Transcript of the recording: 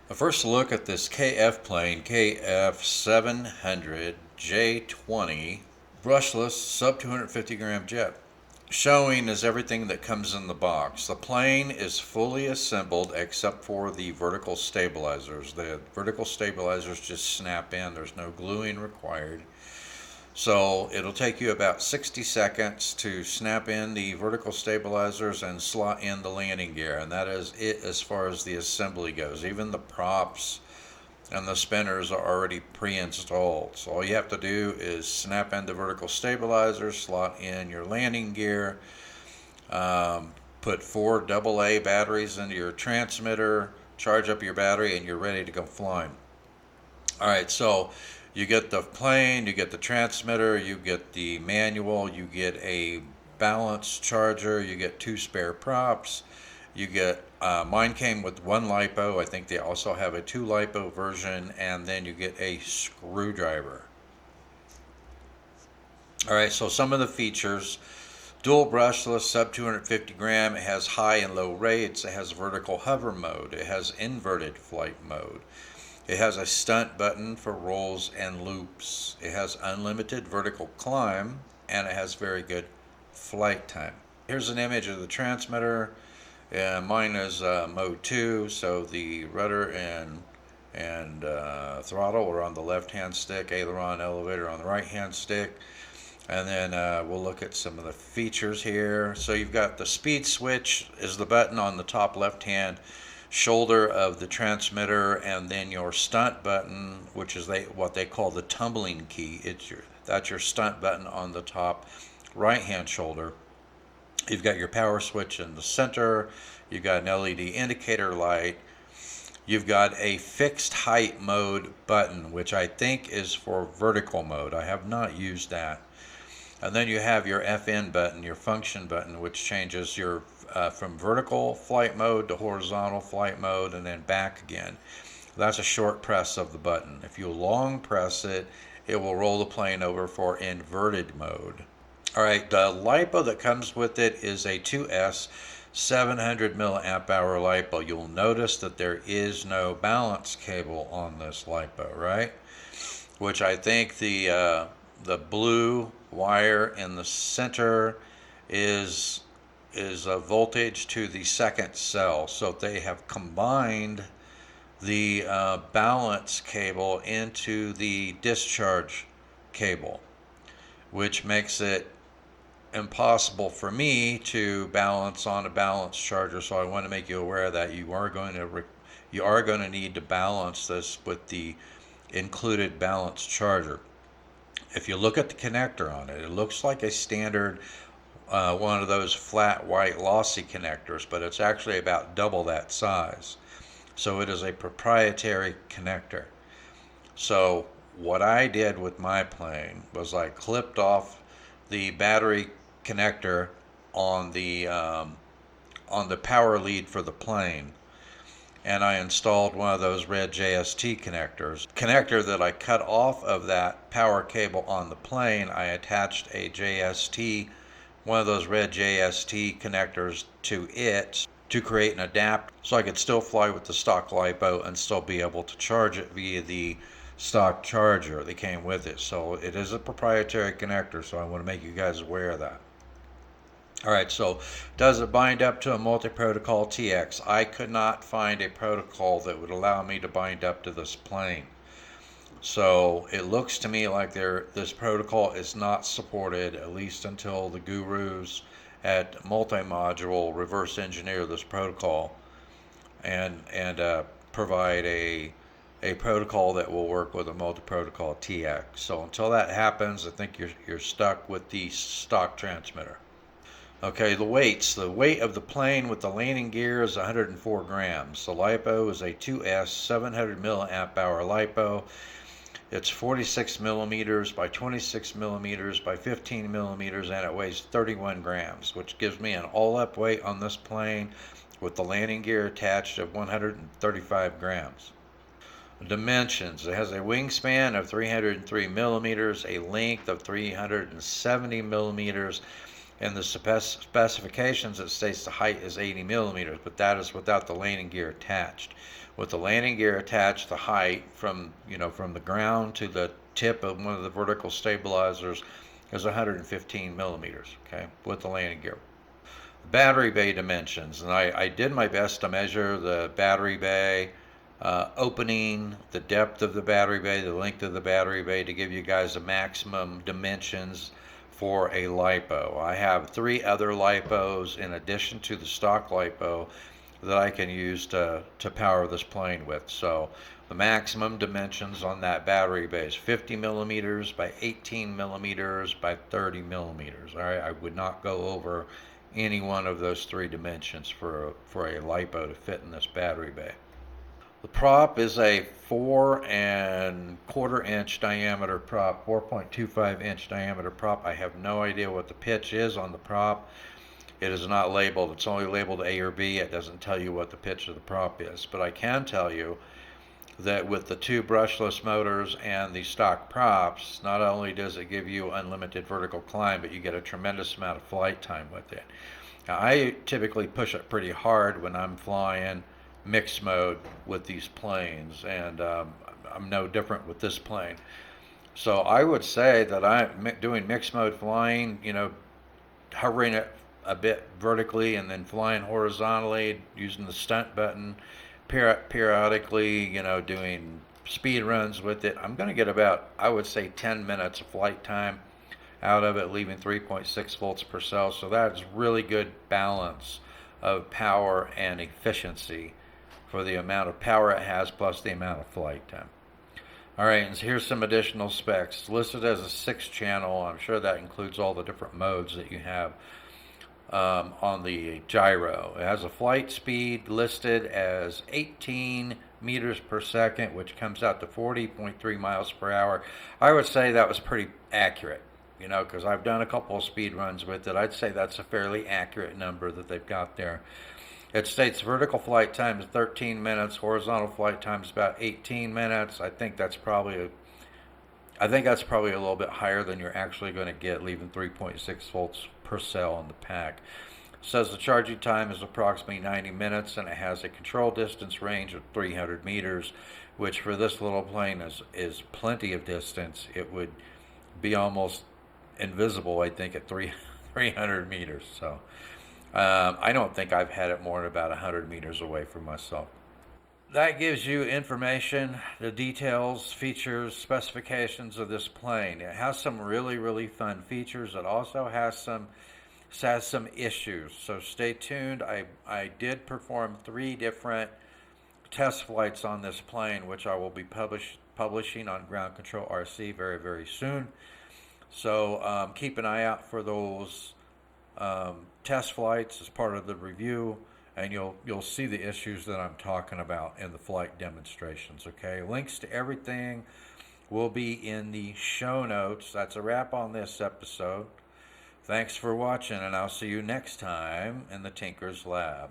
A first look at this KF plane, KF700 J-20 brushless sub 250 gram jet. Showing is everything that comes in the box. The plane is fully assembled except for the vertical stabilizers. The vertical stabilizers just snap in. There's no gluing required. So it'll take you about 60 seconds to snap in the vertical stabilizers and slot in the landing gear, and that is it as far as the assembly goes. Even the props and the spinners are already pre-installed. So all you have to do is snap in the vertical stabilizer, slot in your landing gear, put 4 AA batteries into your transmitter, charge up your battery, and you're ready to go flying. Alright, so you get the plane, you get the transmitter, you get the manual, you get a balance charger, you get 2 spare props, you get, mine came with 1 LiPo, I think they also have a 2 LiPo version, and then you get a screwdriver. Alright, so some of the features: dual brushless, sub 250 gram, it has high and low rates, it has vertical hover mode, it has inverted flight mode. It has a stunt button for rolls and loops. It has unlimited vertical climb, and it has very good flight time. Here's an image of the transmitter. Mine is mode 2, so the rudder and throttle are on the left-hand stick, aileron, elevator on the right-hand stick. And then we'll look at some of the features here. So you've got the speed switch is the button on the top left-hand shoulder of the transmitter, and then your stunt button, which is what they call the tumbling key. That's your stunt button on the top right hand shoulder. You've got your power switch in the center, you've got an LED indicator light, you've got a fixed height mode button, which I think is for vertical mode. I have not used that. And then you have your FN button, your function button, which changes your from vertical flight mode to horizontal flight mode, and then back again. That's a short press of the button. If you long press it, it will roll the plane over for inverted mode. Alright, the LiPo that comes with it is a 2S 700 milliamp hour LiPo. You'll notice that there is no balance cable on this LiPo, right? Which I think the blue wire in the center is a voltage to the second cell. So they have combined the balance cable into the discharge cable, which makes it impossible for me to balance on a balance charger. So I want to make you aware of that. You are going to need to balance this with the included balance charger. If you look at the connector on it, it looks like a standard one of those flat white lossy connectors, but it's actually about double that size. So it is a proprietary connector. So what I did with my plane was I clipped off the battery connector on the power lead for the plane, and I installed one of those red JST connector that I cut off of that power cable on the plane. I attached a JST, one of those red JST connectors, to it to create an adapter so I could still fly with the stock LiPo and still be able to charge it via the stock charger that came with it. So it is a proprietary connector, so I want to make you guys aware of that. Alright, so does it bind up to a multi-protocol TX? I could not find a protocol that would allow me to bind up to this plane. So it looks to me like this protocol is not supported, at least until the gurus at multi-module reverse engineer this protocol and provide a protocol that will work with a multi-protocol TX. So until that happens, I think you're stuck with the stock transmitter. Okay, the weights. The weight of the plane with the landing gear is 104 grams. The LiPo is a 2S 700 milliamp hour LiPo. It's 46 millimeters by 26 millimeters by 15 millimeters, and it weighs 31 grams, which gives me an all-up weight on this plane with the landing gear attached of 135 grams. Dimensions. It has a wingspan of 303 millimeters, a length of 370 millimeters, In the specifications, it states the height is 80 millimeters, but that is without the landing gear attached. With the landing gear attached, the height from from the ground to the tip of one of the vertical stabilizers is 115 millimeters. Okay, with the landing gear. Battery bay dimensions, and I did my best to measure the battery bay opening, the depth of the battery bay, the length of the battery bay, to give you guys the maximum dimensions for a LiPo. I have 3 other LiPos in addition to the stock LiPo that I can use to power this plane with. So the maximum dimensions on that battery bay is 50 millimeters by 18 millimeters by 30 millimeters. All right, I would not go over any one of those 3 dimensions for a LiPo to fit in this battery bay. The prop is a 4¼ inch diameter prop, 4.25 inch diameter prop. I have no idea what the pitch is on the prop. It is not labeled. It's only labeled A or B. It doesn't tell you what the pitch of the prop is. But I can tell you that with the 2 brushless motors and the stock props, not only does it give you unlimited vertical climb, but you get a tremendous amount of flight time with it. Now, I typically push it pretty hard when I'm flying mixed mode with these planes, and I'm no different with this plane. So I would say that I'm doing mixed mode flying, hovering it a bit vertically and then flying horizontally using the stunt button periodically, doing speed runs with it. I'm going to get about, I would say, 10 minutes of flight time out of it, leaving 3.6 volts per cell. So that's really good balance of power and efficiency for the amount of power it has plus the amount of flight time. All right, and here's some additional specs. It's listed as a 6-channel. I'm sure that includes all the different modes that you have on the gyro. It has a flight speed listed as 18 meters per second, which comes out to 40.3 miles per hour. I would say that was pretty accurate, because I've done a couple of speed runs with it. I'd say that's a fairly accurate number that they've got there. It states vertical flight time is 13 minutes, horizontal flight time is about 18 minutes. I think that's probably a little bit higher than you're actually going to get, leaving 3.6 volts per cell in the pack. It says the charging time is approximately 90 minutes, and it has a control distance range of 300 meters, which for this little plane is plenty of distance. It would be almost invisible, I think, at 300 meters. So I don't think I've had it more than about 100 meters away from myself. That gives you information, the details, features, specifications of this plane. It has some really, really fun features. It also has some issues. So stay tuned. I did perform 3 different test flights on this plane, which I will be publishing on Ground Control RC very, very soon. So keep an eye out for those test flights as part of the review, and you'll see the issues that I'm talking about in the flight demonstrations. Okay, links to everything will be in the show notes. That's a wrap on this episode. Thanks for watching, and I'll see you next time in the Tinkerz Lab.